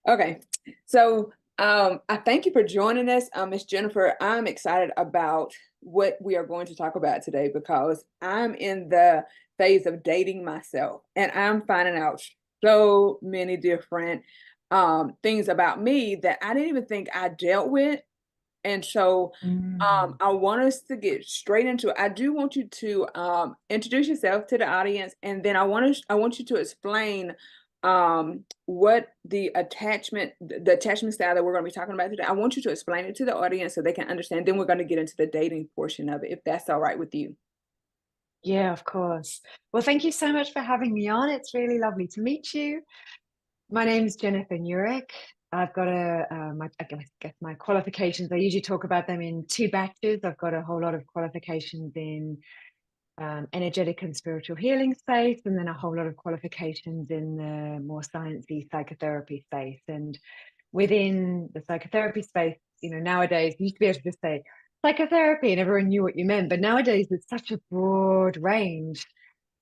Okay, so I thank you for joining us, Miss Jennifer. I'm excited about what we are going to talk about today because I'm in the phase of dating myself, and I'm finding out so many different things about me that I didn't even think I dealt with. And so Mm. I want us to get straight into it. I do want you to introduce yourself to the audience, and then I want you to explain what the attachment style that we're going to be talking about today. I want you to explain it to the audience so they can understand. Then we're going to get into the dating portion of it, if that's all right with you. Yeah, of course. Well, thank you so much for having me on. It's really lovely to meet you. My name's Jennifer Nurek. I've got I guess my qualifications, I usually talk about them in two batches. I've got a whole lot of qualifications in energetic and spiritual healing space, and then a whole lot of qualifications in the more sciencey psychotherapy space. And within the psychotherapy space, nowadays you used to be able to just say psychotherapy and everyone knew what you meant, but nowadays it's such a broad range.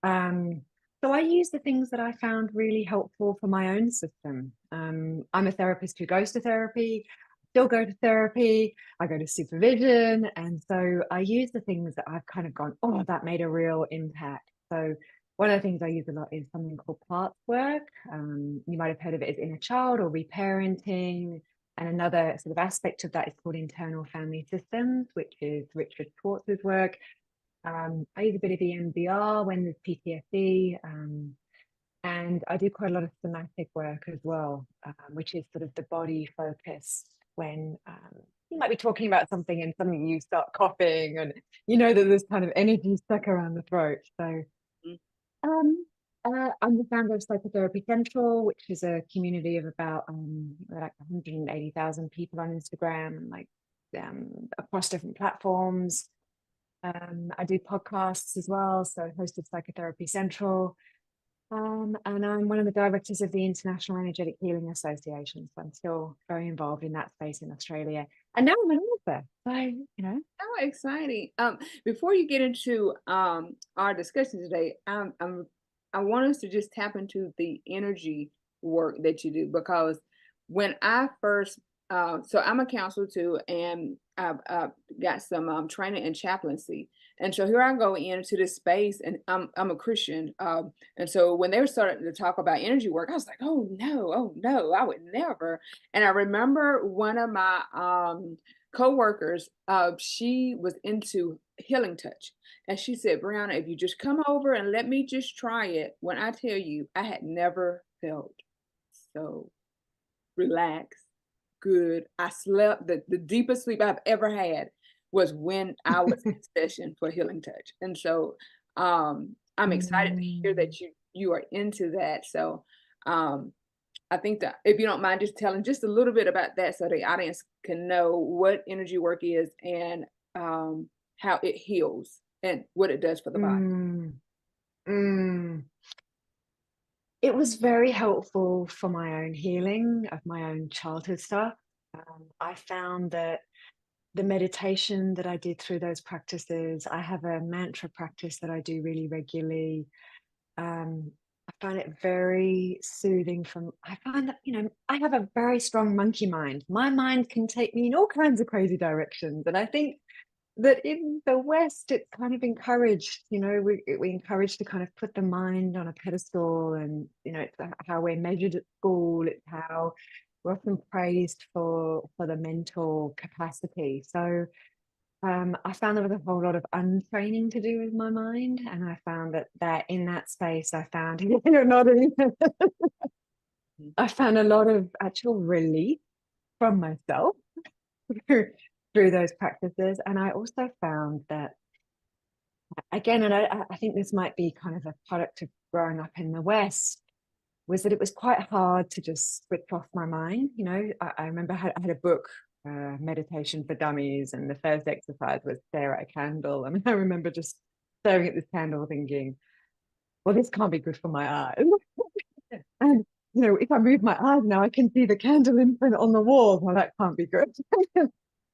Um, so I use the things that I found really helpful for my own system. I'm a therapist who goes to therapy, still go to therapy, I go to supervision. And so I use the things that I've kind of gone, oh, that made a real impact. So one of the things I use a lot is something called parts work. You might have heard of it as inner child or reparenting. And another sort of aspect of that is called internal family systems, which is Richard Schwartz's work. I use a bit of EMDR when there's PTSD, and I do quite a lot of somatic work as well, which is sort of the body focused when you might be talking about something and suddenly you start coughing and you know that there's kind of energy stuck around the throat. So um, I'm the founder of Psychotherapy Central, which is a community of about like 180,000 people on Instagram and like across different platforms. I do podcasts as well, so I hosted Psychotherapy Central. And I'm one of the directors of the International Energetic Healing Association, so I'm still very involved in that space in Australia. And now I'm an author, so Oh, exciting. Before you get into our discussion today, I want us to just tap into the energy work that you do because when I first so I'm a counselor too, and I've got some training in chaplaincy. And so here I go into this space, and I'm a Christian. And so when they were starting to talk about energy work, I was like, oh no, I would never. And I remember one of my co-workers, she was into healing touch, and she said, Brianna, if you just come over and let me just try it, when I tell you, I had never felt so relaxed, good. I slept, the deepest sleep I've ever had was when I was in session for healing touch. And so I'm excited to hear mm, that you are into that. So um I think that if you don't mind just telling just a little bit about that so the audience can know what energy work is and how it heals and what it does for the body. mm, mm. It was very helpful for my own healing of my own childhood stuff. I found that the meditation that I did through those practices, I have a mantra practice that I do really regularly. I find it very soothing I find that, I have a very strong monkey mind. My mind can take me in all kinds of crazy directions. And I think that in the West, it's kind of encouraged, we encourage to kind of put the mind on a pedestal, and, it's how we're measured at school. It's how we're often praised for the mental capacity. So I found there was a whole lot of untraining to do with my mind, and I found that in that space, I found you're nodding. I found a lot of actual relief from myself through, through those practices, and I also found that again, and I think this might be kind of a product of growing up in the West, was that it was quite hard to just switch off my mind. I remember I had a book, Meditation for Dummies, and the first exercise was stare at a candle. And I remember just staring at this candle thinking, well, this can't be good for my eyes. And, if I move my eyes now, I can see the candle imprint on the wall. Well, that can't be good.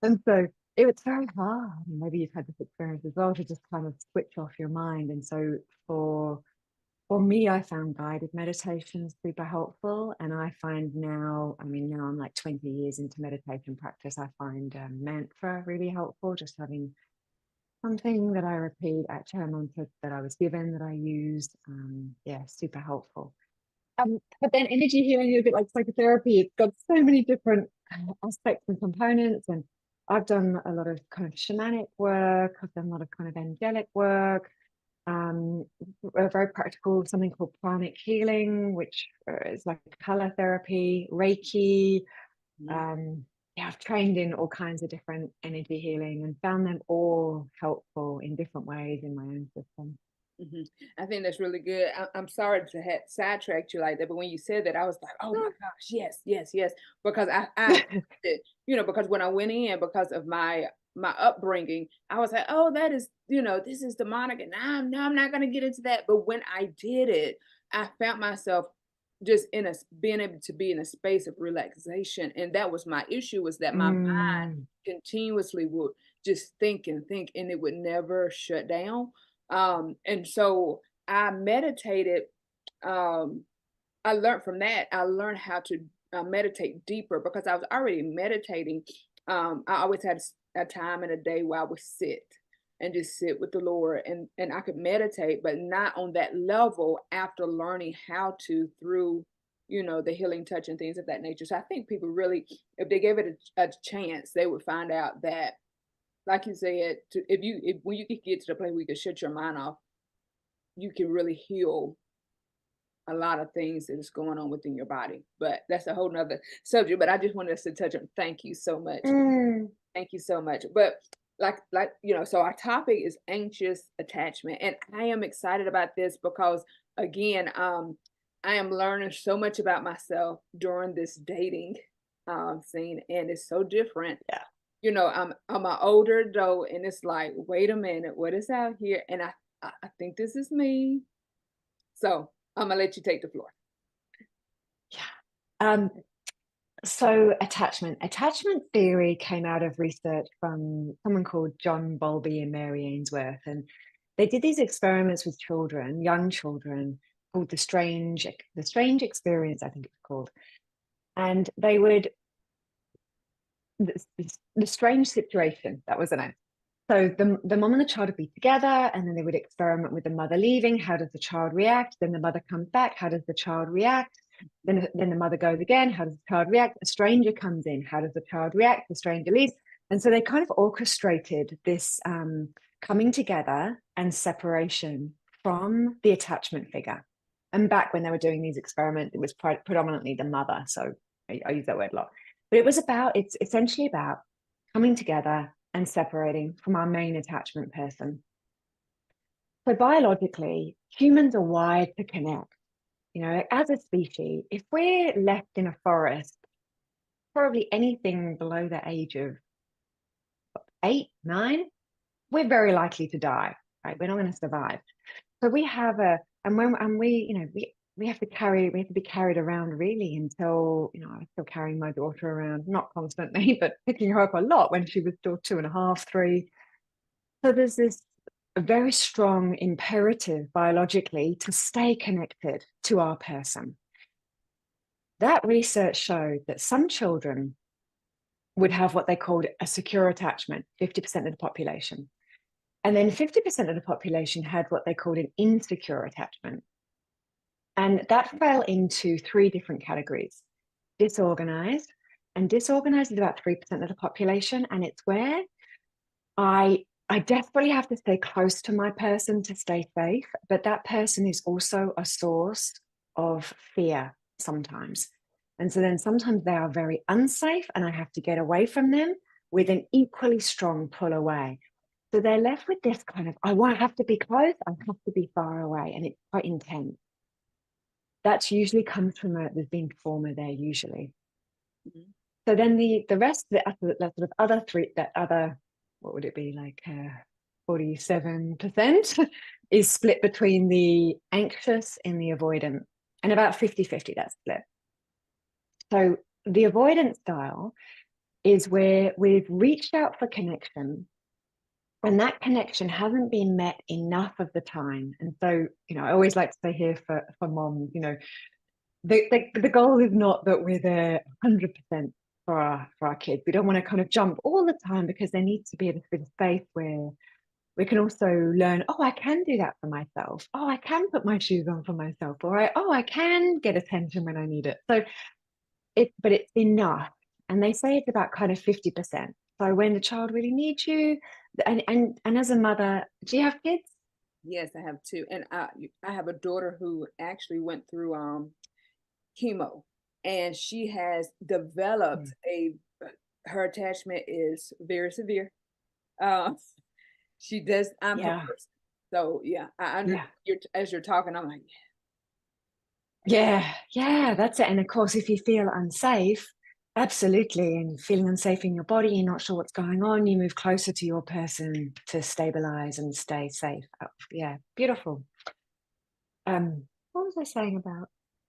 And so it was very hard. Maybe you've had this experience as well, to just kind of switch off your mind. And so for For me, I found guided meditations super helpful. And I find now, now I'm like 20 years into meditation practice. I find mantra really helpful, just having something that I repeat, actually a mantra that I was given that I used. Yeah, super helpful. But then energy healing is a bit like psychotherapy. It's got so many different aspects and components. And I've done a lot of kind of shamanic work. I've done a lot of kind of angelic work. A very practical, something called pranic healing, which is like color therapy, Reiki. Yeah, I've trained in all kinds of different energy healing and found them all helpful in different ways in my own system. Mhm. I think that's really good. I'm sorry to have sidetracked you like that, but when you said that, I was like, "Oh my gosh, yes, yes, yes!" Because I because when I went in, because of my upbringing, I was like, "Oh, that is, this is demonic," and now I'm not going to get into that. But when I did it, I found myself just being able to be in a space of relaxation, and that was my issue, was that my mind Mm. continuously would just think and think, and it would never shut down. And so I meditated. Um, I learned from that. I learned how to meditate deeper because I was already meditating. I always had a time in a day where I would sit and just sit with the Lord, and I could meditate, but not on that level after learning how to through the healing touch and things of that nature. So I think people really, if they gave it a chance, they would find out that, like you said, if when you could get to the place where you can shut your mind off, you can really heal a lot of things that is going on within your body. But that's a whole nother subject. But I just wanted us to touch on. Thank you so much. Mm. Thank you so much. But so our topic is anxious attachment, and I am excited about this because again, I am learning so much about myself during this dating scene, and it's so different. Yeah. I'm an older adult, and it's like, wait a minute, what is out here? And I think this is me. So I'm gonna let you take the floor. Yeah. Um, so attachment theory came out of research from someone called John Bowlby and Mary Ainsworth. And they did these experiments with children, young children, called the strange experience, I think it's called. And they would the strange situation, that was the name. So the mom and the child would be together, and then they would experiment with the mother leaving. How does the child react? Then the mother comes back. How does the child react? Then the mother goes again. How does the child react? A stranger comes in. How does the child react? The stranger leaves. And so they kind of orchestrated this coming together and separation from the attachment figure. And back when they were doing these experiments, it was predominantly the mother. So I use that word a lot. But it's essentially about coming together and separating from our main attachment person. So biologically, humans are wired to connect. As a species, if we're left in a forest, probably anything below the age of 8, 9, we're very likely to die, right? We're not going to survive. So we have we have to be carried around really until, I was still carrying my daughter around, not constantly, but picking her up a lot when she was still 2.5, 3. So there's this very strong imperative biologically to stay connected to our person. That research showed that some children would have what they called a secure attachment, 50% of the population. And then 50% of the population had what they called an insecure attachment. And that fell into 3 different categories: disorganized. And disorganized is about 3% of the population. And it's where I desperately have to stay close to my person to stay safe, but that person is also a source of fear sometimes. And so then sometimes they are very unsafe and I have to get away from them with an equally strong pull away. So they're left with this kind of, I won't have to be close, I have to be far away. And it's quite intense. That's usually comes from there's been trauma there usually. Mhm. So then the rest, the sort of other 3, that other, what would it be, like 47% is split between the anxious and the avoidant, and about 50-50 that split. So the avoidant style is where we've reached out for connection, And that connection hasn't been met enough of the time. And so, I always like to say here for moms, the goal is not that we're there 100% for our kids. We don't want to kind of jump all the time, because there needs to be a bit of space where we can also learn, oh, I can do that for myself. Oh, I can put my shoes on for myself. I can get attention when I need it. So but it's enough. And they say it's about kind of 50%. So when the child really needs you, and as a mother, do you have kids? Yes, I have two, and I have a daughter who actually went through chemo, and she has developed Mm. a her attachment is very severe. Uh, she does. I'm her Yeah. person. So yeah, I under Yeah. as you're talking, I'm like, Yeah, yeah, that's it. And of course, if you feel unsafe, absolutely, and feeling unsafe in your body, you're not sure what's going on, you move closer to your person to stabilize and stay safe. Oh, yeah, beautiful. What was I saying about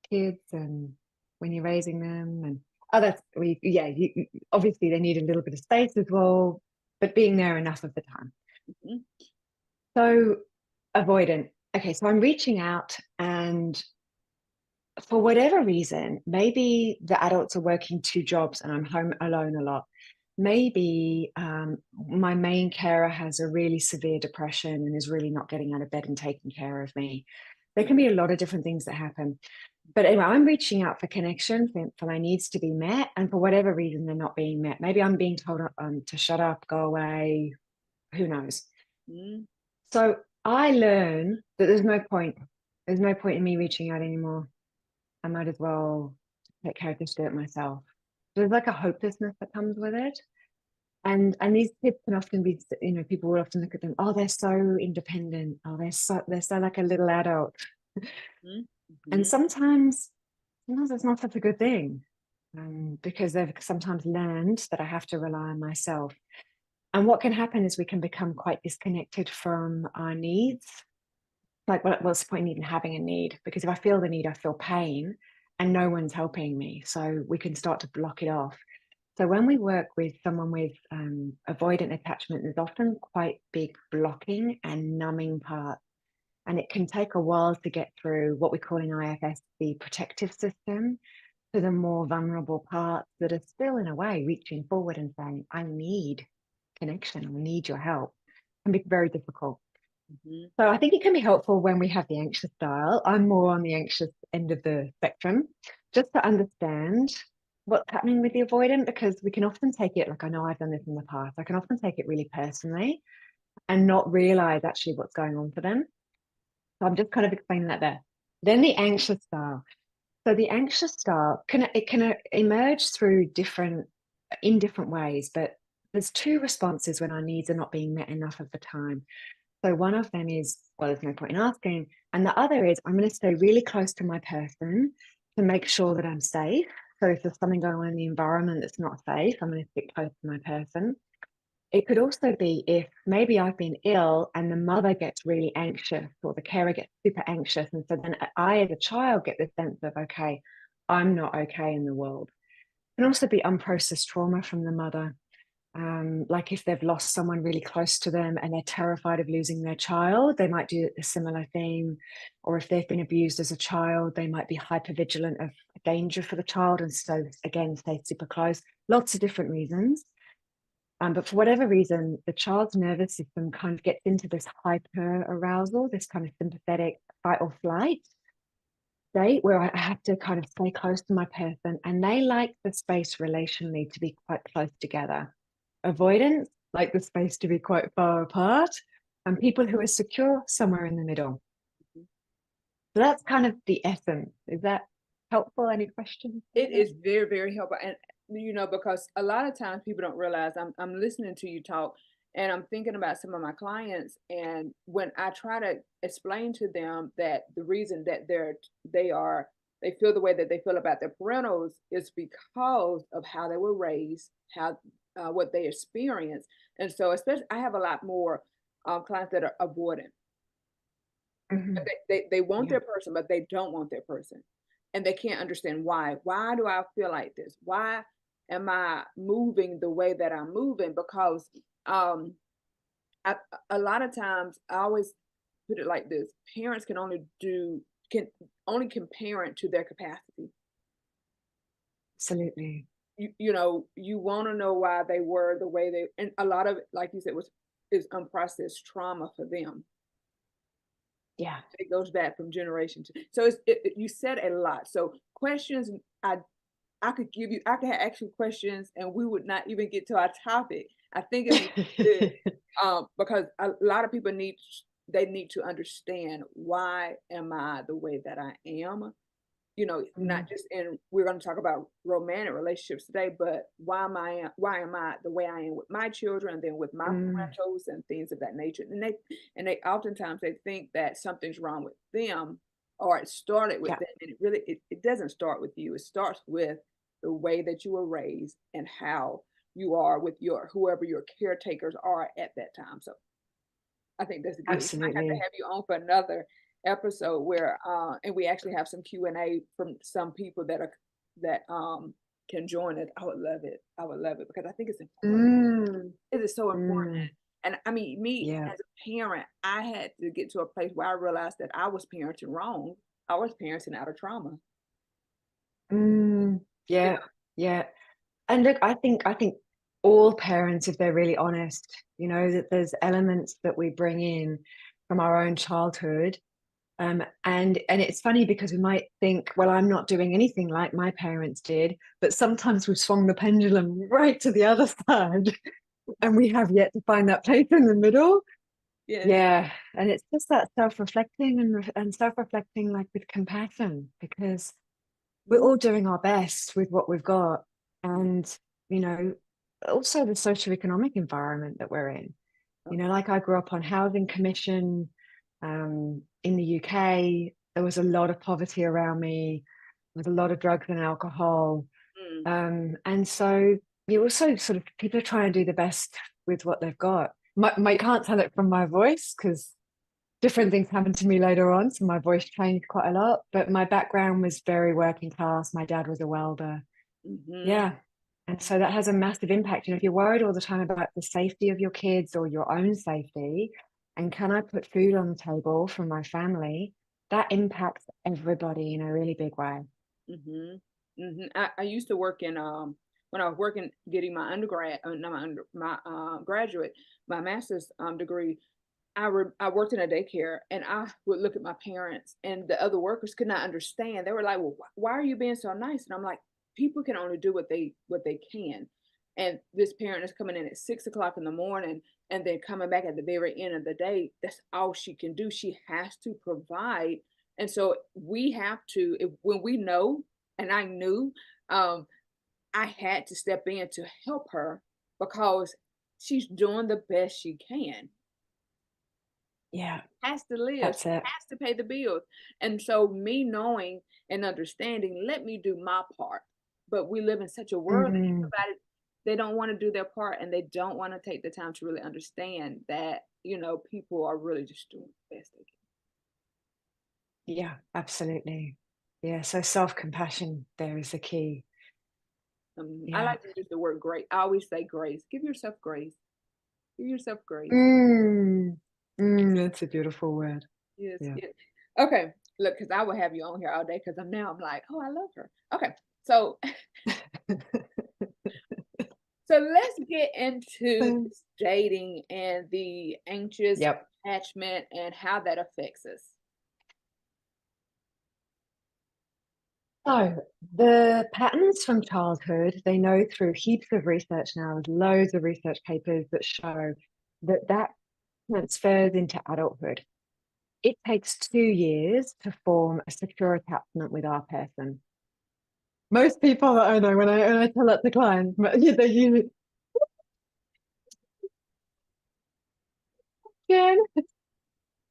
kids and when you're raising them? And that's obviously they need a little bit of space as well, but being there enough of the time. mhm, So avoidant. Okay, so I'm reaching out, and for whatever reason, maybe the adults are working two jobs and I'm home alone a lot. Maybe my main carer has a really severe depression and is really not getting out of bed and taking care of me. There can be a lot of different things that happen. But anyway, I'm reaching out for connection, for my needs to be met. And for whatever reason, they're not being met. Maybe I'm being told to shut up, go away, who knows. mhm, So I learn that there's no point. There's no point in me reaching out anymore. I might as well take care of this, do it myself. There's like a hopelessness that comes with it. And these kids can often be, people will often look at them, oh, they're so independent. Oh, they're so like a little adult. mhm, And mhm, sometimes it's not such a good thing. Because they've sometimes learned that I have to rely on myself. And what can happen is we can become quite disconnected from our needs. Like, what's the point in even having a need? Because if I feel the need, I feel pain, and no one's helping me. So we can start to block it off. So when we work with someone with avoidant attachment, there's often quite big blocking and numbing parts. And it can take a while to get through what we call in IFS the protective system, to the more vulnerable parts that are still, in a way, reaching forward and saying, I need connection, I need your help. It can be very difficult. mhm, So I think it can be helpful when we have the anxious style. I'm more on the anxious end of the spectrum, just to understand what's happening with the avoidant, because we can often take it, like I know I've done this in the past, I can often take it really personally and not realize actually what's going on for them. So I'm just kind of explaining that there. Then the anxious style. So the anxious style can emerge through in different ways, but there's two responses when our needs are not being met enough of the time. So one of them is, well, there's no point in asking. And the other is, I'm going to stay really close to my person to make sure that I'm safe. So if there's something going on in the environment that's not safe, I'm going to stick close to my person. It could also be if maybe I've been ill and the mother gets really anxious or the carer gets super anxious. And so then I, as a child, get this sense of, okay, I'm not okay in the world. It can also be unprocessed trauma from the mother. Like if they've lost someone really close to them and they're terrified of losing their child, they might do a similar thing. Or if they've been abused as a child, they might be hypervigilant of danger for the child. And so, again, stay super close. Lots of different reasons. But for whatever reason, the child's nervous system kind of gets into this hyper arousal, this kind of sympathetic fight or flight state where I have to kind of stay close to my person. And they like the space relationally to be quite close together. Avoidance like the space to be quite far apart. And people who are secure somewhere in the middle. mhm. So that's kind of the essence. Is that helpful? Any questions on It that? is very, very helpful, and because a lot of times people don't realize I'm listening to you talk, and I'm thinking about some of my clients, and when I try to explain to them that the reason that they feel the way that they feel about their parentals is because of how they were raised, how what they experienced, and so especially I have a lot more clients that are avoidant. But Mhm. they want Yeah. their person, but they don't want their person, and they can't understand why. Why do I feel like this? Why am I moving the way that I'm moving? Because, um, a lot of times I always put it like this: parents can only parent to their capacity. Absolutely. You want to know why they were the way they, and a lot of it, like you said, was is unprocessed trauma for them. Yeah. It goes back from generation to, so you said a lot. So questions, I could give you, I could ask you questions and we would not even get to our topic. I think it's good, because a lot of people they need to understand, why am I the way that I am? Not Mm, just in, we're going to talk about romantic relationships today, but why am I the way I am with my children, and then with my mm, parentals and things of that nature. And they oftentimes they think that something's wrong with them, or it started with yeah. them, and it doesn't start with you. It starts with the way that you were raised and how you are with your whoever your caretakers are at that time. So I think that's good. We might have to Absolutely. have you on for another episode where, and we actually have some Q&A from some people that can join it. I would love it. I would love it because I think it's important. Mm, It is so important. mm, And I mean, me yeah. as a parent, I had to get to a place where I realized that I was parenting wrong. I was parenting out of trauma. Mm, You yeah. Yeah. And look, I think all parents, if they're really honest, that there's elements that we bring in from our own childhood. And it's funny because we might think, well, I'm not doing anything like my parents did, but sometimes we've swung the pendulum right to the other side, and we have yet to find that place in the middle. Yes. Yeah, and it's just that self-reflecting and self-reflecting, like, with compassion, because we're Mhm. all doing our best with what we've got, and you know also the socioeconomic environment that we're in. Like, I grew up on housing commission. In the UK, there was a lot of poverty around me, with a lot of drugs and alcohol. Mm. And so you also sort of, people are trying to do the best with what they've got. My can't tell it from my voice because different things happened to me later on, so my voice changed quite a lot. But my background was very working class. My dad was a welder. Mhm. Yeah. And so that has a massive impact. And if you're worried all the time about the safety of your kids or your own safety, and can I put food on the table for my family, that impacts everybody in a really big way. Mhm. Mhm. I used to work in, when I was working getting my undergrad, not my graduate, my master's degree. I worked in a daycare, and I would look at my parents, and the other workers could not understand. They were like, "Well, why are you being so nice?" And I'm like, "People can only do what they can." And this parent is coming in at 6 o'clock in the morning and then coming back at the very end of the day. That's all she can do. She has to provide. And so we have to, when we know, and I knew, um, I had to step in to help her because she's doing the best she can, Yeah, has to live, that's she it. has to pay the bills. And so me knowing and understanding, let me do my part. But we live in such a world that Mm, everybody, they don't want to do their part, and they don't want to take the time to really understand that, people are really just doing the best they yeah, absolutely. Yeah, so self-compassion there is the key. can. I Yeah. like to use the word grace. I always say grace. Give yourself grace. Give yourself grace. Mm, that's a beautiful word. Yes, Yeah. yes. Okay. Look, because I will have you on here all day because I'm like, oh, I love her. Okay. So let's get into Mm. this dating and the anxious Yep. attachment and how that affects us. So the patterns from childhood, they know through heaps of research now, there's loads of research papers that show that transfers into adulthood. It takes 2 years to form a secure attachment with our person. Most people that I know, when I tell that to clients, they usually, yeah,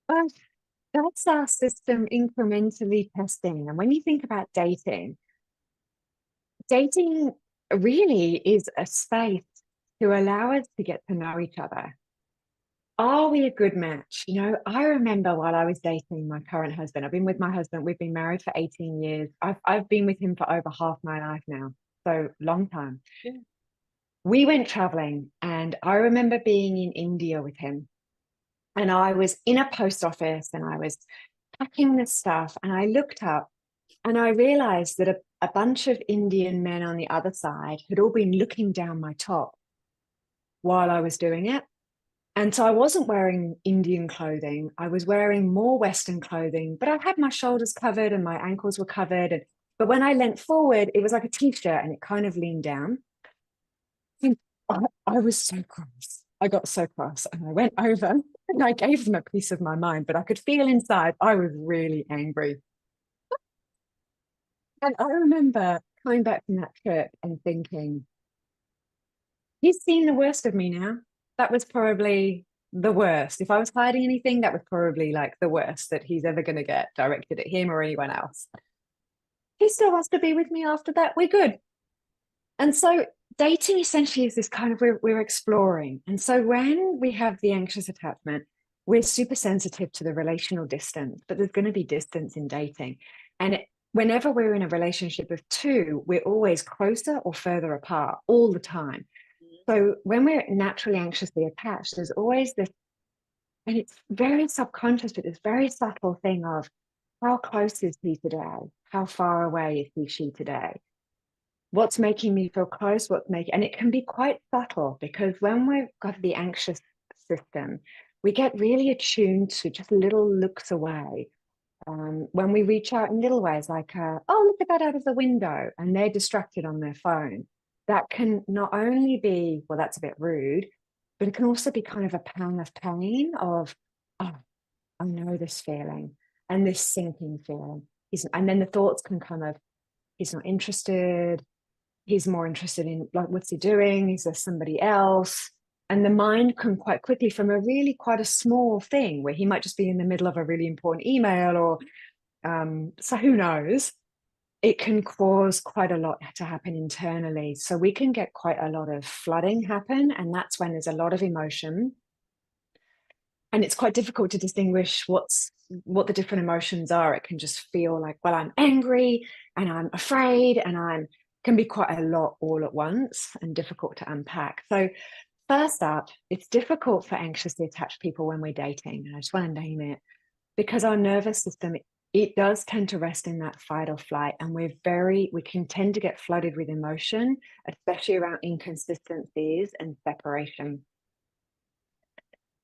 uh, that's our system incrementally testing. And when you think about dating really is a space to allow us to get to know each other. Are we a good match? I remember while I was dating my current husband, I've been with my husband, we've been married for 18 years. I've been with him for over half my life now. So long time. Yeah. We went traveling, and I remember being in India with him. And I was in a post office and I was packing this stuff, and I looked up and I realized that a bunch of Indian men on the other side had all been looking down my top while I was doing it. And so I wasn't wearing Indian clothing. I was wearing more Western clothing, but I had my shoulders covered and my ankles were covered. But when I leant forward, it was like a t-shirt and it kind of leaned down. And I was so cross. I got so cross and I went over and I gave them a piece of my mind, but I could feel inside I was really angry. And I remember coming back from that trip and thinking, he's seen the worst of me now. That was probably the worst. If I was hiding anything, that was probably like the worst that he's ever going to get directed at him or anyone else. He still wants to be with me after that. We're good. And so dating essentially is this kind of we're exploring. And so when we have the anxious attachment, we're super sensitive to the relational distance, but there's going to be distance in dating. And whenever we're in a relationship of two, we're always closer or further apart all the time. So when we're naturally anxiously attached, there's always this, and it's very subconscious, but this very subtle thing of how close is he today? How far away is he, she today? What's making me feel close? And it can be quite subtle, because when we've got the anxious system, we get really attuned to just little looks away. When we reach out in little ways, like, oh, look at that out of the window, and they're distracted on their phone. That can not only be, well, that's a bit rude, but it can also be kind of a pang of pain of, oh, I know this feeling and this sinking feeling. And then the thoughts can come of, he's not interested. He's more interested in, like, what's he doing? Is there somebody else? And the mind can quite quickly, from a really quite a small thing where he might just be in the middle of a really important email or, so who knows, it can cause quite a lot to happen internally. So we can get quite a lot of flooding happen. And that's when there's a lot of emotion. And it's quite difficult to distinguish what the different emotions are. It can just feel like, well, I'm angry and I'm afraid and can be quite a lot all at once and difficult to unpack. So first up, it's difficult for anxiously attached people when we're dating. And I just want to name it, because our nervous system, it does tend to rest in that fight or flight. And we can tend to get flooded with emotion, especially around inconsistencies and separation.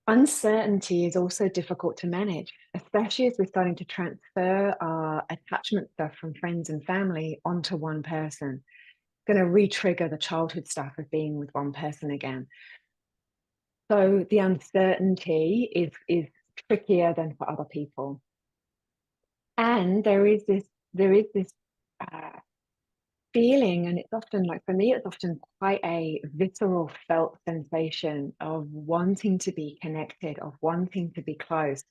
Uncertainty is also difficult to manage, especially as we're starting to transfer our attachment stuff from friends and family onto one person. It's going to re-trigger the childhood stuff of being with one person again. So the uncertainty is trickier than for other people. And there is this feeling, and it's often, like for me, it's often quite a visceral felt sensation of wanting to be connected, of wanting to be close,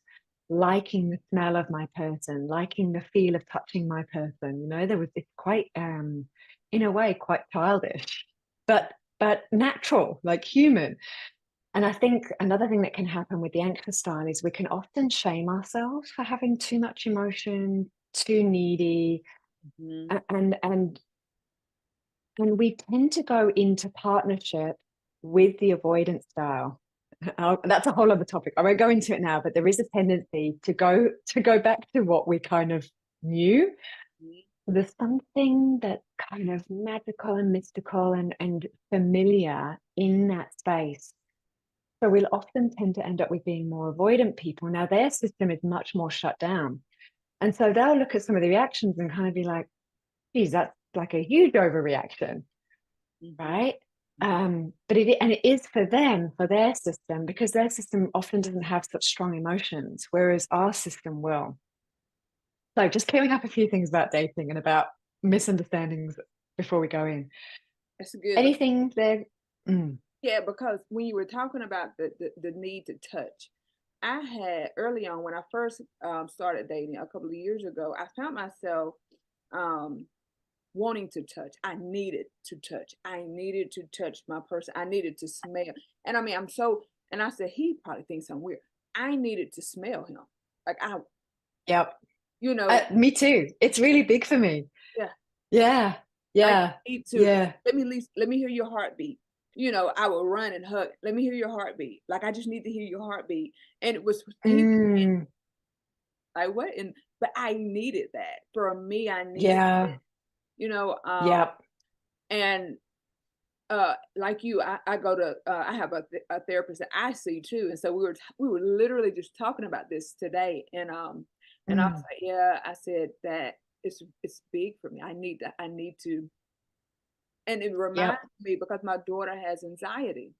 liking the smell of my person, liking the feel of touching my person. It's quite in a way quite childish, but natural, like human. And I think another thing that can happen with the anxious style is we can often shame ourselves for having too much emotion, too needy, and we tend to go into partnership with the avoidance style. That's a whole other topic. I won't go into it now, but there is a tendency to go back to what we kind of knew. There's something that's kind of magical and mystical and familiar in that space. So we'll often tend to end up with being more avoidant people. Now, their system is much more shut down. And so they'll look at some of the reactions and kind of be like, geez, that's like a huge overreaction, right? But it is for them, for their system, because their system often doesn't have such strong emotions, whereas our system will. So just clearing up a few things about dating and about misunderstandings before we go in. That's good. Anything there? Yeah, because when you were talking about the need to touch, I had early on when I first started dating a couple of years ago, I found myself wanting to touch. I needed to touch. I needed to touch my person. I needed to smell. And I mean, and I said, he probably thinks I'm weird. I needed to smell him. Like Yep. You know. Me too. It's really big for me. Yeah. Yeah. Yeah. I need to, yeah. let me hear your heartbeat. I would run and hug. Let me hear your heartbeat. Like, I just need to hear your heartbeat. And it was he Mm, like what? And but I needed that. For me, I needed yeah. it, you know. Yep. And like you, I go to I have a therapist that I see too, and so we were literally just talking about this today, and I was Mm, like, yeah, I said that it's big for me. I need to, and it reminds yep. me because my daughter has anxiety,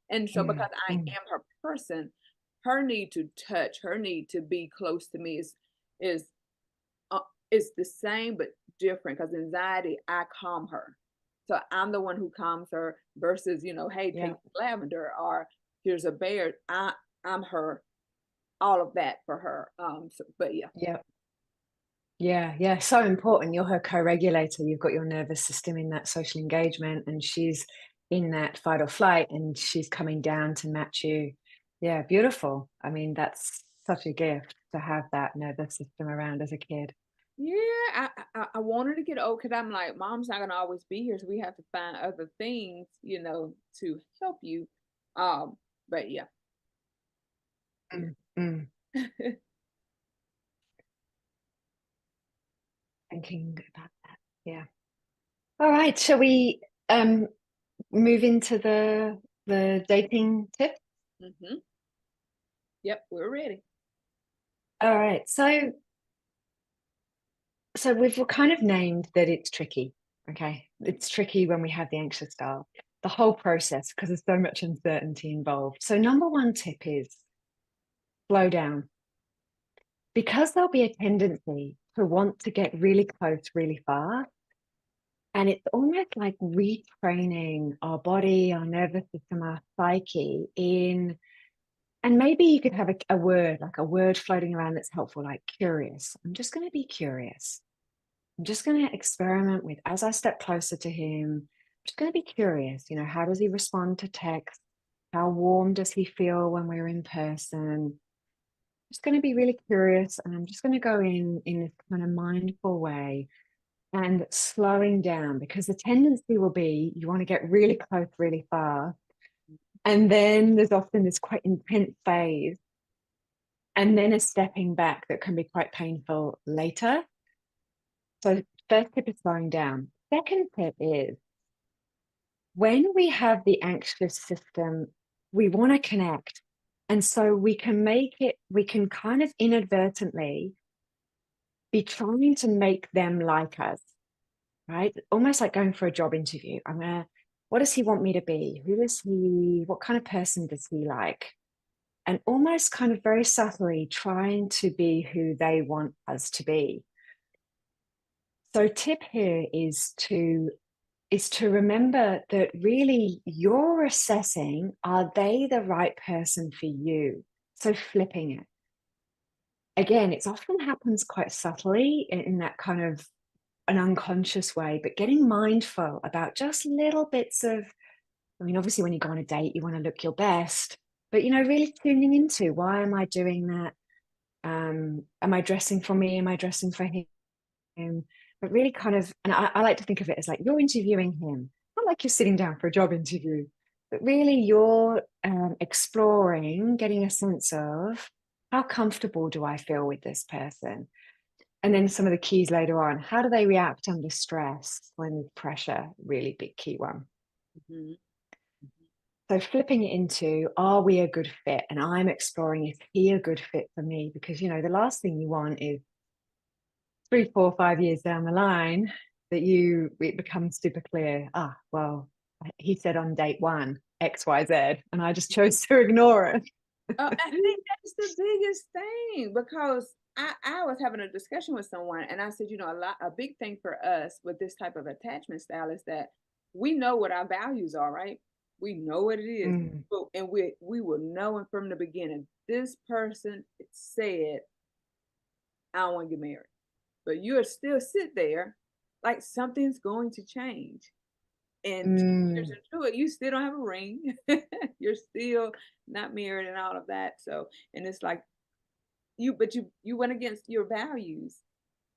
and so because Mm, I mm, am her person, her need to touch, her need to be close to me is uh, is the same but different because anxiety, I calm her. So I'm the one who calms her versus, hey, take yep. lavender or here's a bear. I'm her, all of that for her. But yeah. Yep. Yeah, yeah, so important. You're her co-regulator. You've got your nervous system in that social engagement, and she's in that fight or flight, and she's coming down to match you. Yeah, beautiful. I mean, that's such a gift to have that nervous system around as a kid. Yeah, I wanted to get old because I'm like, mom's not gonna always be here, so we have to find other things, to help you. But yeah. Mm, mm. Thinking about that. Yeah. All right. Shall we um move into the dating tip? Hmm. Yep, we're ready. All right. So we've kind of named that it's tricky. Okay. It's tricky when we have the anxious style, the whole process, because there's so much uncertainty involved. So, number one tip is slow down, because there'll be a tendency to want to get really close really fast. And it's almost like retraining our body, our nervous system, our psyche in, and maybe you could have a word, like a word floating around that's helpful, like curious. I'm just going to be curious. I'm just going to experiment with, as I step closer to him, I'm just going to be curious. How does he respond to text? How warm does he feel when we're in person? Just going to be really curious, and I'm just going to go in this kind of mindful way and slowing down, because the tendency will be you want to get really close really fast. And then there's often this quite intense phase, and then a stepping back that can be quite painful later. So, first tip is slowing down. Second tip is, when we have the anxious system, we want to connect. And so we can kind of inadvertently be trying to make them like us, right? Almost like going for a job interview. What does he want me to be? Who is he? What kind of person does he like? And almost kind of very subtly trying to be who they want us to be. So tip here is to remember that really you're assessing, are they the right person for you? So flipping it. Again, it often happens quite subtly in that kind of an unconscious way, but getting mindful about just little bits of, I mean, obviously when you go on a date, you want to look your best, but really tuning into, why am I doing that? Am I dressing for me? Am I dressing for him? But really kind of, and I like to think of it as like you're interviewing him, not like you're sitting down for a job interview, but really you're exploring, getting a sense of, how comfortable do I feel with this person? And then some of the keys later on, how do they react under stress, when there's pressure? Really big key one. Hmm. So flipping it into, are we a good fit? And I'm exploring, is he a good fit for me? Because, the last thing you want is 3, 4, 5 years down the line that it becomes super clear. Well, he said on date one, X, Y, Z, and I just chose to ignore it. I think that's the biggest thing because I was having a discussion with someone and I said, a big thing for us with this type of attachment style is that we know what our values are, right? We know what it is. Mm, And we were knowing from the beginning, this person said, I don't want to get married. But you'll still sit there like something's going to change. And 2 years mm, into it, you still don't have a ring. You're still not married and all of that. So, and it's like but you went against your values.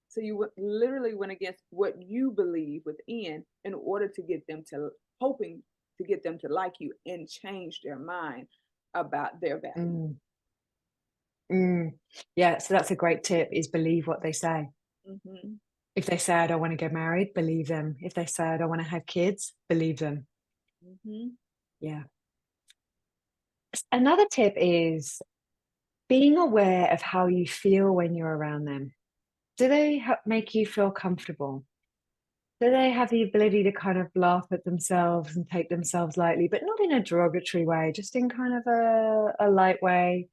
So you literally went against what you believe within in order to get them to hoping to get them to like you and change their mind about their value. Mm, mm. Yeah, so that's a great tip, is believe what they say. Mm-hmm. If they say, I don't want to get married, believe them. If they say, I don't want to have kids, believe them. Mm-hmm. Yeah. Another tip is being aware of how you feel when you're around them. Do they make you feel comfortable? Do they have the ability to kind of laugh at themselves and take themselves lightly, but not in a derogatory way, just in kind of a light way?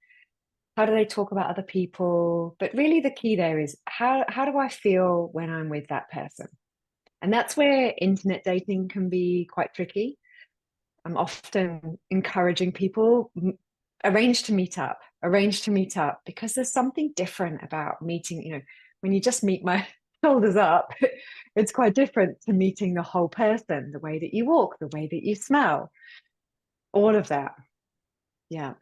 How do they talk about other people? But really the key there is how do I feel when I'm with that person? And that's where internet dating can be quite tricky. I'm often encouraging people, arrange to meet up, because there's something different about meeting, when you just meet my shoulders up, it's quite different to meeting the whole person, the way that you walk, the way that you smell, all of that. Yeah.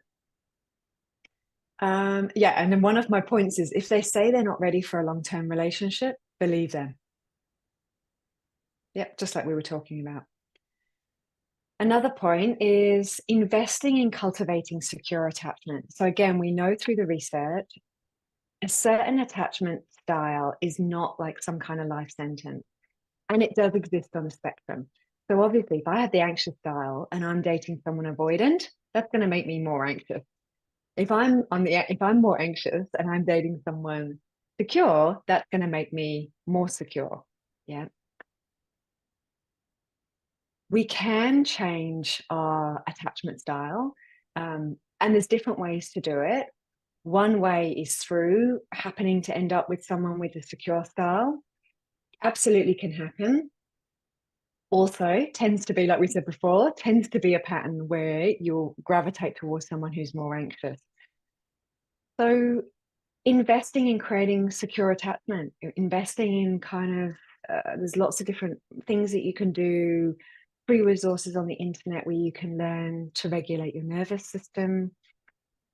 Yeah. And then one of my points is, if they say they're not ready for a long-term relationship, believe them. Yep. Just like we were talking about. Another point is investing in cultivating secure attachment. So again, we know through the research, a certain attachment style is not like some kind of life sentence, and it does exist on a spectrum. So obviously, if I have the anxious style and I'm dating someone avoidant, that's going to make me more anxious. If I'm more anxious and I'm dating someone secure, that's going to make me more secure. Yeah. We can change our attachment style, and there's different ways to do it. One way is through happening to end up with someone with a secure style. Absolutely can happen. Also, tends to be, like we said before, tends to be a pattern where you'll gravitate towards someone who's more anxious. So investing in creating secure attachment, investing in kind of, there's lots of different things that you can do, free resources on the internet where you can learn to regulate your nervous system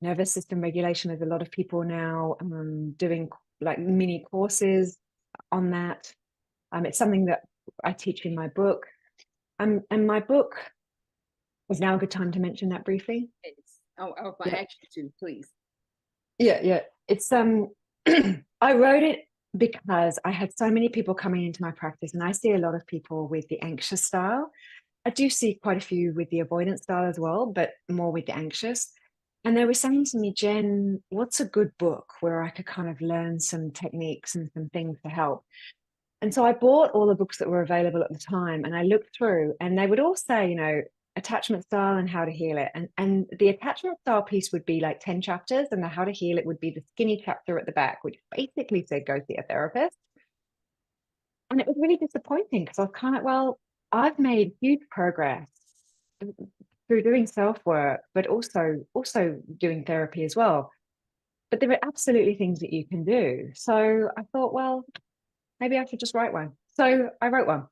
regulation. There's a lot of people now doing like mini courses on that. It's something that I teach in my book. And my book, is now a good time to mention that briefly? Yes. I'll Yeah. ask you to, please. Yeah. It's I wrote it because I had so many people coming into my practice, and I see a lot of people with the anxious style. I do see quite a few with the avoidance style as well, but more with the anxious. And they were saying to me, Jen, what's a good book where I could kind of learn some techniques and some things to help? And so I bought all the books that were available at the time, and I looked through, and they would all say, attachment style and how to heal it. And the attachment style piece would be like 10 chapters, and the how to heal it would be the skinny chapter at the back, which basically said go see a therapist. And it was really disappointing because I was kind of, well, I've made huge progress through doing self-work, but also doing therapy as well. But there are absolutely things that you can do. So I thought, well, maybe I should just write one. So I wrote one,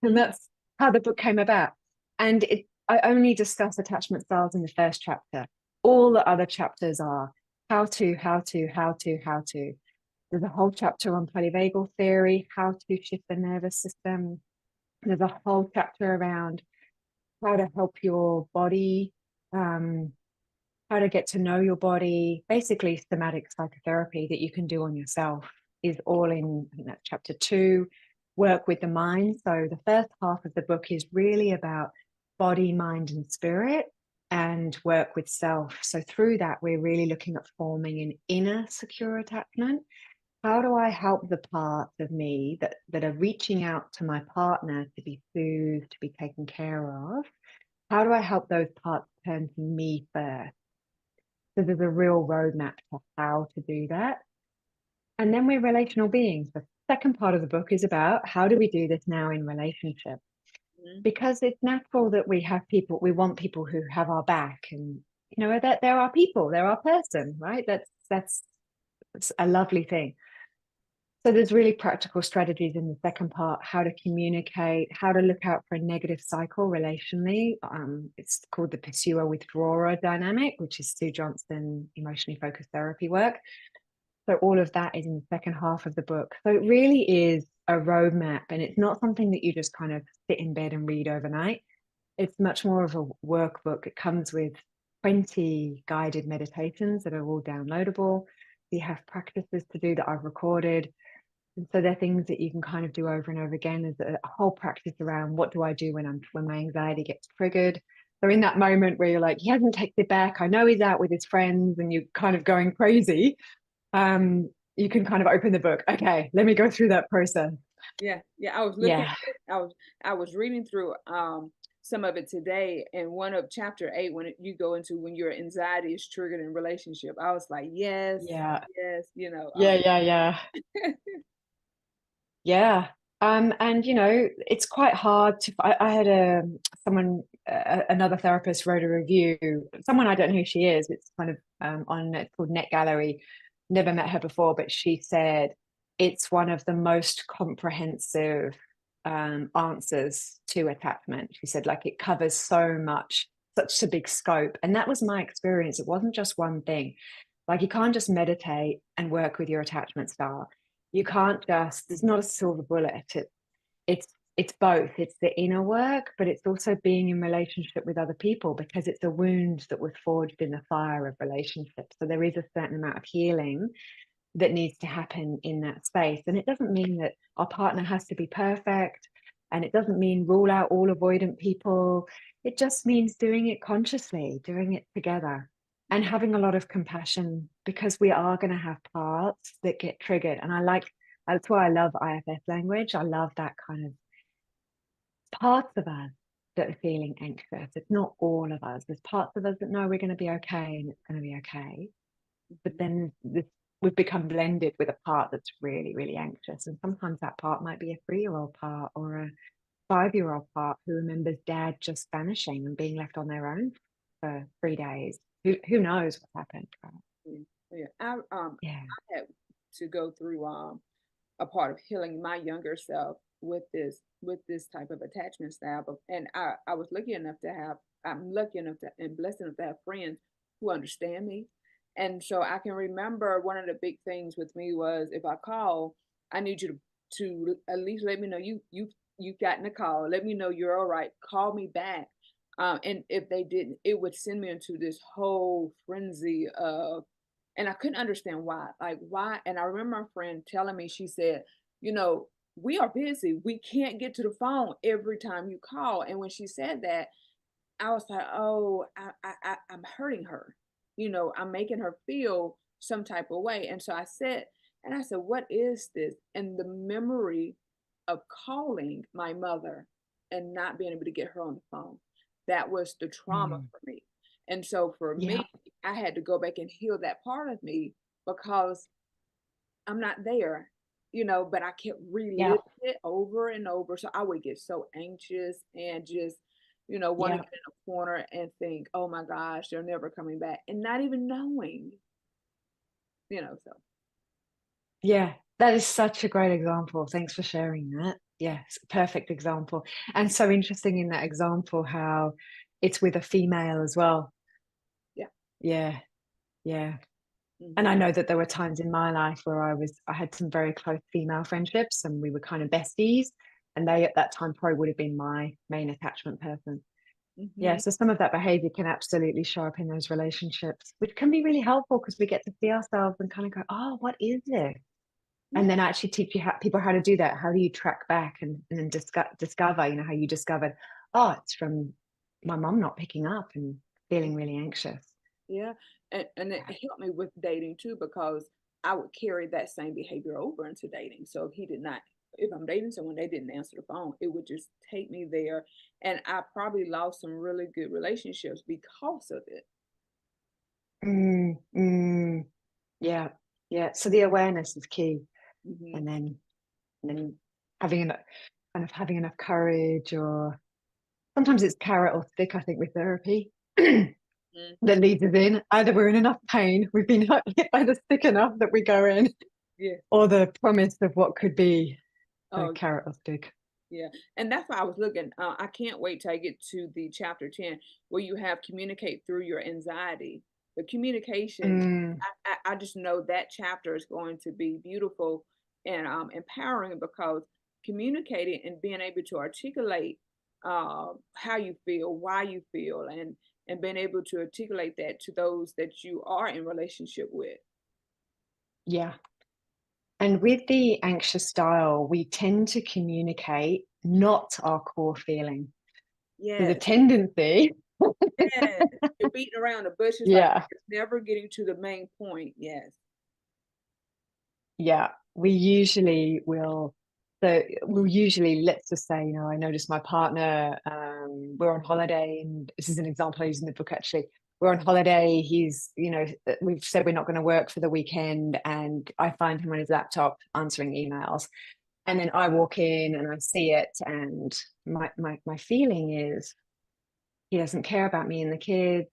and that's how the book came about. And I only discuss attachment styles in the first chapter. All the other chapters are how to. There's a whole chapter on polyvagal theory, how to shift the nervous system. There's a whole chapter around how to help your body, how to get to know your body. Basically, somatic psychotherapy that you can do on yourself is all in, I think that's chapter 2, work with the mind. So the first half of the book is really about body, mind, and spirit, and work with self. So through that, we're really looking at forming an inner secure attachment. How do I help the parts of me that are reaching out to my partner to be soothed, to be taken care of? How do I help those parts turn to me first? So there's a real roadmap to how to do that. And then we're relational beings. The second part of the book is about how do we do this now in relationship? Mm-hmm. Because it's natural that we want people who have our back, and that they're our people, they're our person, right? That's a lovely thing. So there's really practical strategies in the second part, how to communicate, how to look out for a negative cycle relationally. It's called the pursuer withdrawer dynamic, which is Sue Johnson emotionally focused therapy work. So all of that is in the second half of the book. So it really is a roadmap, and it's not something that you just kind of sit in bed and read overnight. It's much more of a workbook. It comes with 20 guided meditations that are all downloadable. You have practices to do that I've recorded. And so they're things that you can kind of do over and over again. There's a whole practice around what do I do when my anxiety gets triggered. So in that moment where you're like, he hasn't texted back, I know he's out with his friends, and you're kind of going crazy, you can kind of open the book. Okay, let me go through that process. Yeah, I was looking Yeah. at it. I was reading through some of it today, and one of chapter 8, you go into when your anxiety is triggered in relationship. I was like, yes, Yeah. yes, Yeah. Yeah. And it's quite hard to. I had another therapist wrote a review. Someone, I don't know who she is. It's kind of it's called Net Gallery. Never met her before, but she said it's one of the most comprehensive answers to attachment. She said, like, it covers so much, such a big scope, and that was my experience. It wasn't just one thing. Like, you can't just meditate and work with your attachment style. You can't just, there's not a silver bullet. It's both. It's the inner work, but it's also being in relationship with other people, because it's a wound that was forged in the fire of relationships. So there is a certain amount of healing that needs to happen in that space. And it doesn't mean that our partner has to be perfect. And it doesn't mean rule out all avoidant people. It just means doing it consciously, doing it together, and having a lot of compassion, because we are going to have parts that get triggered. And that's why I love IFS language. I love that kind of parts of us that are feeling anxious. It's not all of us. There's parts of us that know we're going to be okay and it's going to be okay. But then we've become blended with a part that's really, really anxious. And sometimes that part might be a 3-year-old part or a 5-year-old part who remembers dad just vanishing and being left on their own for 3 days. Who knows what happened? yeah, yeah. Yeah. I had to go through a part of healing my younger self with this type of attachment style. And I was lucky enough to have I'm lucky enough to and blessed enough to have friends who understand me. And so I can remember one of the big things with me was, if I call, I need you to at least let me know you've gotten a call. Let me know you're all right. Call me back. And if they didn't, it would send me into this whole frenzy of, and I couldn't understand why. Like, why? And I remember my friend telling me, she said, you know, we are busy. We can't get to the phone every time you call. And when she said that, I was like, oh, I'm hurting her. I'm making her feel some type of way. And so I said, what is this? And the memory of calling my mother and not being able to get her on the phone, that was the trauma Mm. for me. And so for Yeah. me, I had to go back and heal that part of me, because I'm not there, but I kept Yeah. reliving it over and over. So I would get so anxious and just, want to Yeah. get in a corner and think, oh my gosh, they're never coming back. And not even knowing, so. Yeah. That is such a great example. Thanks for sharing that. Yes, perfect example. And so interesting in that example how it's with a female as well. Yeah. Yeah. Yeah. And I Hmm. know that there were times in my life where I had some very close female friendships and we were kind of besties. And they at that time probably would have been my main attachment person. Yeah. Hmm. So some of that behavior can absolutely show up in those relationships, which can be really helpful because we get to see ourselves and kind of go, oh, what is it? And Yeah. then actually teach people how to do that. How do you track back and then discover, how you discovered, oh, it's from my mom not picking up and feeling really anxious. Yeah. And it helped me with dating too, because I would carry that same behavior over into dating. So if I'm dating someone, they didn't answer the phone, it would just take me there. And I probably lost some really good relationships because of it. Mm, mm, yeah, yeah. So the awareness is key, Hmm. and then having enough having enough courage, or sometimes it's carrot or stick. I think with therapy that Hmm. leads us in. Either we're in enough pain, we've been hit by the stick enough that we go in, Yeah. or the promise of what could be a Oh, carrot or stick. yeah. And that's why I was looking. I can't wait till I get to the chapter 10, where you have communicate through your anxiety. The communication, Mm, I just know that chapter is going to be beautiful and empowering, because communicating and being able to articulate how you feel, why you feel, and being able to articulate that to those that you are in relationship with. Yeah. And with the anxious style, we tend to communicate not our core feeling. So the Yes, tendency, yes. You're beating around the bushes like yeah, it's never getting to the main point. Yes. yeah, we usually will. So we'll usually, let's just say, I noticed my partner, we're on holiday, and this is an example I use in the book actually. We're on holiday. He's, we've said we're not going to work for the weekend, and I find him on his laptop answering emails. And then I walk in and I see it, and my feeling is he doesn't care about me and the kids.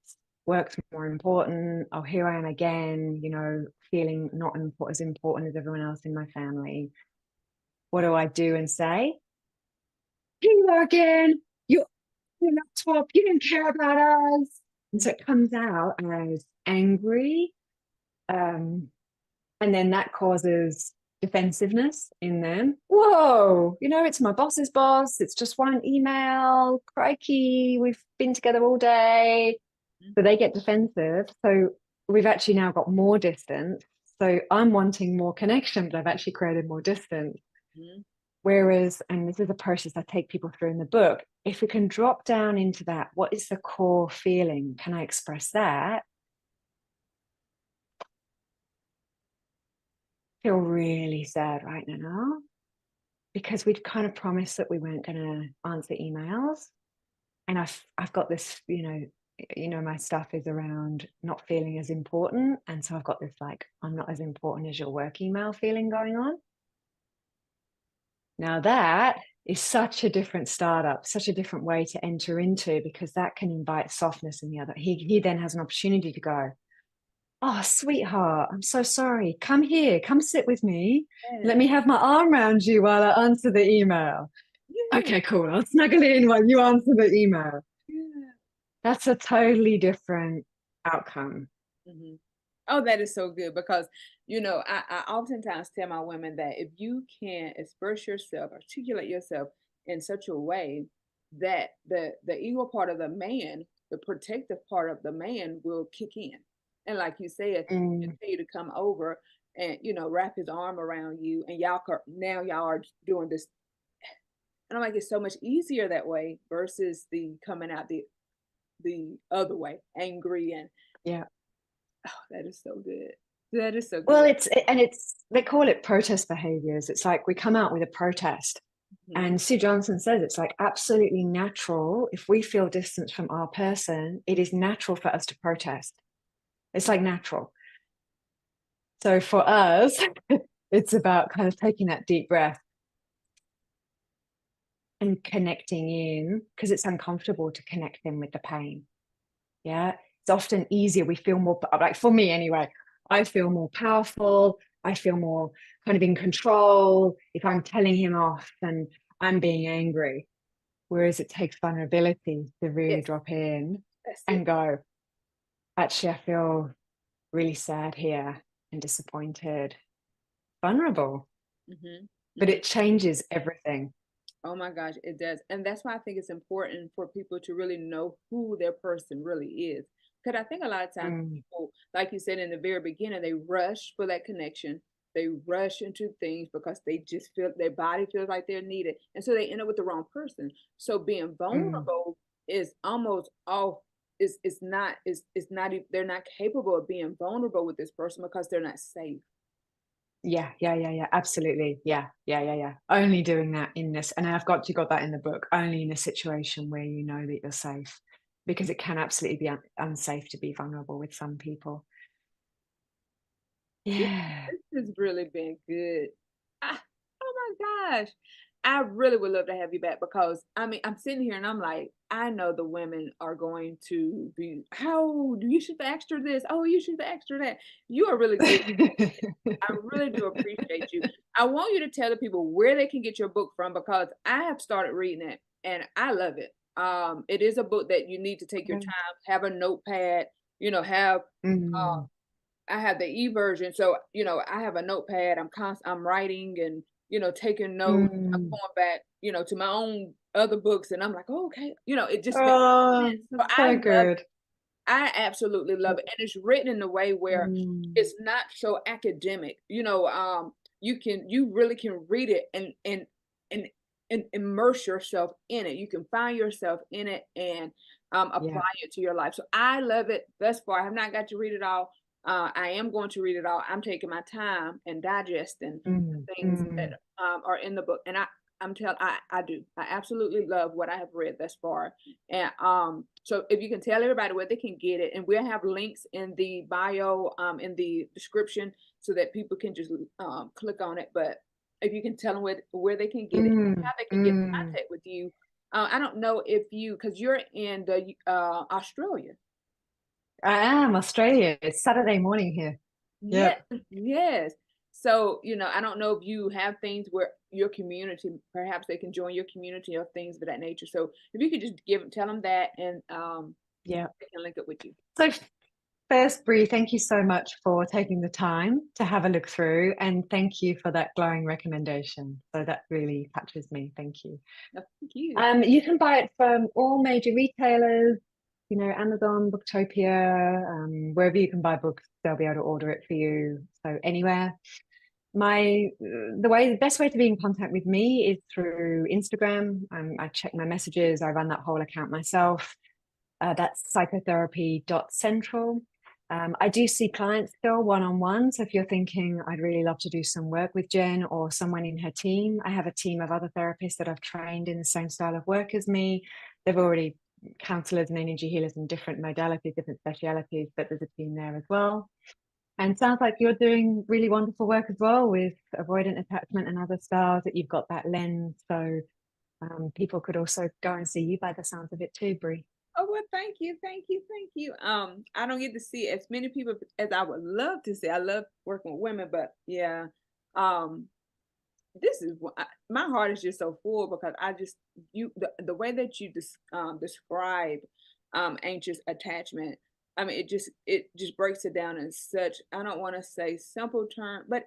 Work's more important. Oh, here I am again, feeling not as important as everyone else in my family. What do I do and say? Here you are again. You're on your laptop. You didn't care about us. And so it comes out as angry. And then that causes defensiveness in them. Whoa, it's my boss's boss. It's just one email. Crikey, we've been together all day. Mhm. So they get defensive. So we've actually now got more distance. So I'm wanting more connection, but I've actually created more distance. Mhm. Whereas, and this is a process I take people through in the book, if we can drop down into that, what is the core feeling? Can I express that? Feel really sad right now because we'd kind of promised that we weren't going to answer emails. And I've got this, my stuff is around not feeling as important. And so I've got this like, I'm not as important as your work email feeling going on. Now that is such a different startup, such a different way to enter into, because that can invite softness in the other. He then has an opportunity to go, oh, sweetheart, I'm so sorry. Come here, come sit with me. Let Yes. me have my arm around you while I answer the email. Yeah. Okay, cool. I'll snuggle in while you answer the email. Yeah. That's a totally different outcome. Mhm. Oh, that is so good because, I oftentimes tell my women that if you can express yourself, articulate yourself in such a way that the ego part of the man, the protective part of the man will kick in. And like you said, he'll Mm, tell you to come over and, wrap his arm around you and now y'all are doing this. And I'm like, it's so much easier that way versus the coming out the other way, angry and yeah. oh, that is so good. That is so Well, good. they call it protest behaviors. It's like we come out with a protest. Mhm. And Sue Johnson says it's like absolutely natural. If we feel distance from our person, it is natural for us to protest. It's like natural. So for us, it's about kind of taking that deep breath and connecting in because it's uncomfortable to connect in with the pain. Yeah. It's often easier. We feel more, like for me anyway, I feel more powerful. I feel more kind of in control if I'm telling him off and I'm being angry. Whereas it takes vulnerability to really Yes, drop in that's it. and go, actually, I feel really sad here and disappointed, vulnerable, Mhm. but Mhm. it changes everything. Oh my gosh, it does. And that's why I think it's important for people to really know who their person really is. Because I think a lot of times Mm, people, like you said in the very beginning, they rush for that connection. They rush into things because they just feel their body feels like they're needed. And so they end up with the wrong person. So being mm. vulnerable is almost off. They're not capable of being vulnerable with this person because they're not safe. Yeah. Absolutely. Yeah. Only doing that in this, and you got that in the book, only in a situation where you know that you're safe, because it can absolutely be unsafe to be vulnerable with some people. This Yeah. this has really been good. Oh my gosh. I really would love to have you back because I mean I'm sitting here and I'm like, I know the women are going to be, how do you should have asked her this? Oh, you should have asked her that. You are really good. I really do appreciate you. I want you to tell the people where they can get your book from because I have started reading it and I love it. It is a book that you need to take your time, have a notepad, have Mm, I have the e-version, so, I have a notepad, I'm writing and, taking notes, I'm mm, going back, to my own other books, and I'm like, "Oh, okay," it just makes Oh, sense. So that's so good. I absolutely love it, and it's written in a way where Mm, it's not so academic. You really can read it and immerse yourself in it. You can find yourself in it and yeah. apply it to your life. So I love it thus far. I have not got to read it all. I am going to read it all. I'm taking my time and digesting Mm, the things that mm, are in the book, and I do. I absolutely love what I have read thus far. And so if you can tell everybody where they can get it, and we'll have links in the bio, in the description, so that people can just click on it. But if you can tell them where they can get it, mm, how they can get in mm. contact with you. I don't know if because you're in the Australia. I am Australia. It's Saturday morning here. Yes, Yep. yes. So, I don't know if you have things where your community, perhaps they can join your community or things of that nature. So if you could just tell them that, and Yep. they can link up with you. So first, Bree, thank you so much for taking the time to have a look through, and thank you for that glowing recommendation. So that really touches me. Thank you. No, thank you. You can buy it from all major retailers, Amazon, Booktopia, wherever you can buy books, they'll be able to order it for you. So anywhere. The best way to be in contact with me is through Instagram. I check my messages. I run that whole account myself. That's psychotherapy.central. I do see clients still one-on-one. So if you're thinking, I'd really love to do some work with Jen or someone in her team, I have a team of other therapists that I've trained in the same style of work as me. They've already counselors and energy healers in different modalities, different specialities, but there's a team there as well. And sounds like you're doing really wonderful work as well with avoidant attachment and other styles, that you've got that lens. So people could also go and see you by the sounds of it too, Brie. Oh, well, thank you, thank you, thank you. I don't get to see as many people as I would love to see. I love working with women, but yeah, um, this is my heart is just so full because the way that you describe anxious attachment. I mean, it just breaks it down in such, I don't want to say simple term, but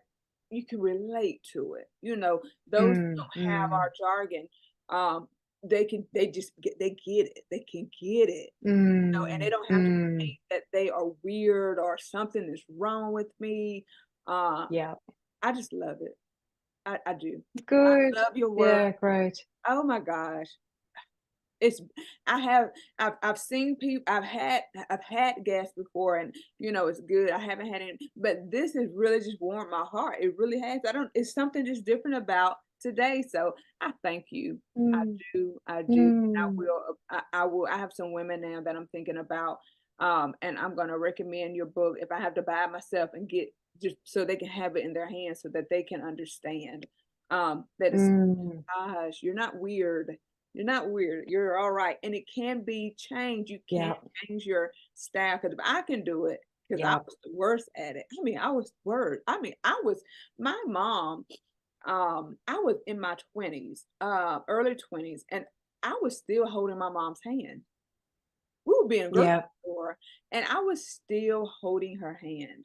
you can relate to it. Those who Mm, don't have mm, our jargon, um, they get it. They can get it. And they mm, don't have to mm. think that they are weird or something is wrong with me. Uh, Yeah, I just love it. I do. I good. love your work. Yeah, great. Oh my gosh. It's I have I've seen people, I've had guests before, and it's good. I haven't had any, but this has really just warmed my heart. It really has. I don't It's something just different about today. So I thank you. I Mm, do. I do. I mm, will I will I have some women now that I'm thinking about, and I'm gonna recommend your book if I have to buy it myself and get, just so they can have it in their hands so that they can understand that it's, mm. gosh, you're not weird. You're not weird. You're all right. And it can be changed. You can Yeah, change your style. Because I can do it, because I yeah. was the worst at it. I mean, I was worse. I mean, my mom, I was in my 20s, early 20s, and I was still holding my mom's hand. We were being grocery Yeah, store, and I was still holding her hand.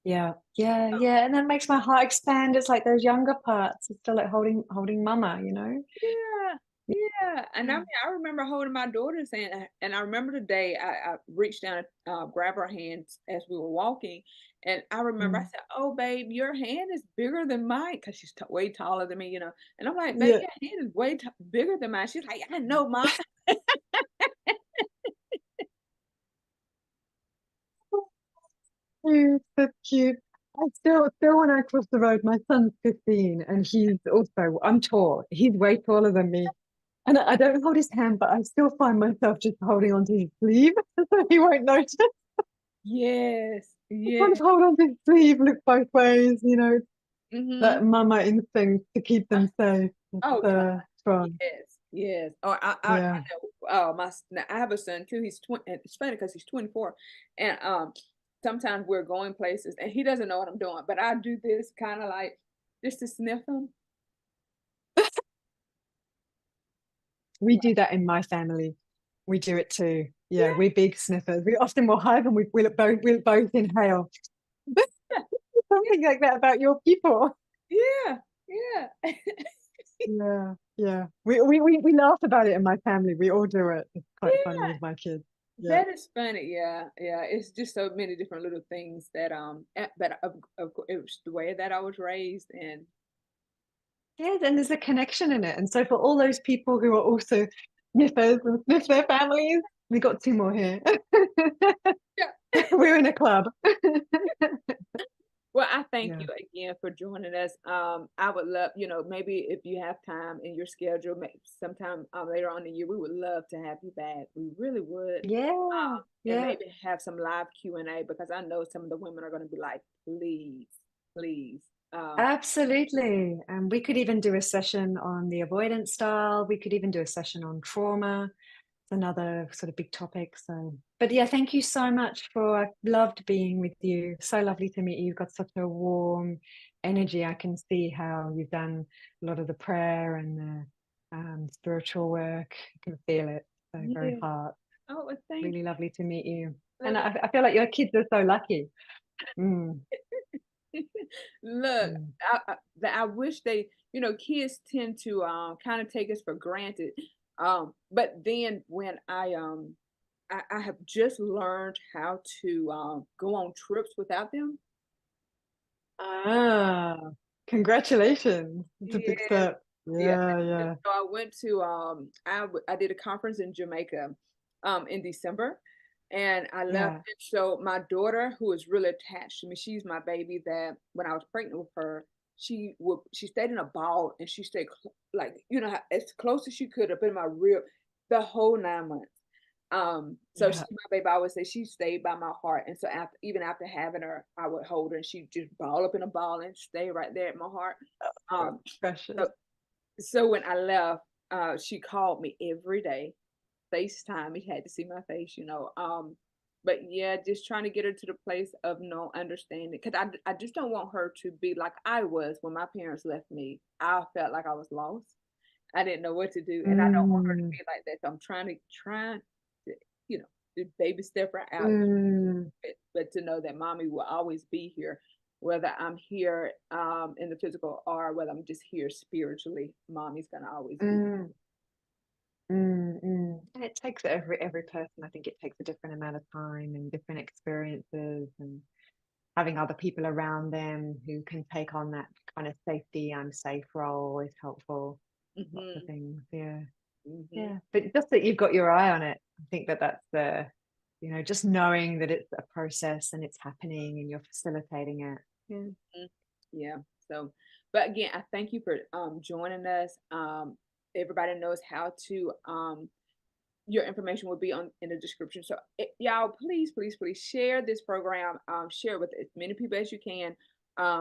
yeah, yeah, yeah. And that makes my heart expand. It's like those younger parts. It's still like holding mama. Yeah, yeah, and I Yeah. mean, I remember holding my daughter's hand, and I remember the day I reached down and grabbed her hands as we were walking, and I remember I Mm. said, "Oh, babe, your hand is bigger than mine," because she's way taller than me, and I'm like, "Babe, Yeah. your hand is way bigger than mine." She's like, "I know, mom." Cute, that's cute. I still when I cross the road, my son's 15 and I'm tall. He's way taller than me. And I don't hold his hand, but I still find myself just holding onto his sleeve so he won't notice. Yes, I yes. kind of hold onto his sleeve, look both ways, Mhm. that mama instinct to keep them safe. Oh, It's God. strong. Yes, yes. Oh, I Yeah. know. Now I have a son too. And it's funny because he's 24, and sometimes we're going places, and he doesn't know what I'm doing, but I do this kind of like just to sniff him. We do that in my family. We do it too. Yeah, Yeah, we're big sniffers. We often will hug and we'll both inhale. yeah, Something like that about your people. yeah, yeah. Yeah. Yeah. We laugh about it in my family. We all do it. It's quite funny Yeah, with my kids. Yeah. that is funny. Yeah, yeah. It's just so many different little things that but of course it was the way that I was raised, and Yeah, and there's a connection in it. And so for all those people who are also sniffers and sniff their families, we got two more here. yeah. We're in a club. Well, I thank Yeah. you again for joining us. I would love, maybe if you have time in your schedule, sometime later on in the year, we would love to have you back. We really would. Yeah. And Yeah. maybe have some live Q&A because I know some of the women are going to be like, please, please. Absolutely. And we could even do a session on the avoidance style. We could even do a session on trauma. It's another sort of big topic. So, but yeah, thank you so much for, I've loved being with you. So lovely to meet you. You've got such a warm energy. I can see how you've done a lot of the prayer and the spiritual work. I can feel it. So very Yeah. heart. Oh, well, thank Really lovely to meet you. you. And Love I feel like your kids are so lucky. Mm, you. Look, mm. I wish they, kids tend to kind of take us for granted. But then when I have just learned how to go on trips without them. Ah, congratulations. It's a big Yes, step. yeah. Yeah, yeah, So I went to I did a conference in Jamaica in December, and I left yeah, it. So my daughter, who is really attached to me, she's my baby that when I was pregnant with her, she stayed in a ball and she stayed like as close as she could up in my rib the whole 9 months. So yeah. she's my baby. I always say she stayed by my heart. And so even after having her, I would hold her and she'd just ball up in a ball and stay right there at my heart. Oh, Um, precious. so so when I left, she called me every day, FaceTime. He had to see my face. But yeah, just trying to get her to the place of no understanding because I just don't want her to be like I was when my parents left me. I felt like I was lost. I didn't know what to do, and I don't want her to Mm, be like that. So I'm trying to, you know, to baby step her out, mm, but to know that mommy will always be here, whether I'm here in the physical or whether I'm just here spiritually. Mommy's gonna always be. mm, And it takes every person, I think it takes a different amount of time and different experiences and having other people around them who can take on that kind of safety, I'm safe role is helpful. Lots of Hmm. things. Yeah. Hmm. Yeah, but just that you've got your eye on it, I think that's just knowing that it's a process and it's happening and you're facilitating it. Yeah. Yeah. So, but again, I thank you for joining us. Everybody knows how to your information will be on in the description. So y'all, please, please, please share this program. Share it with as many people as you can,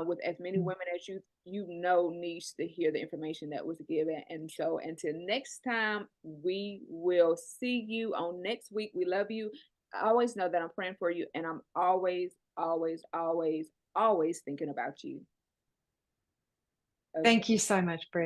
with as many Mm. women as you know needs to hear the information that was given. And so until next time, we will see you on next week. We love you. I always know that I'm praying for you, and I'm always, always, always, always thinking about you. Okay. Thank you so much, Bri.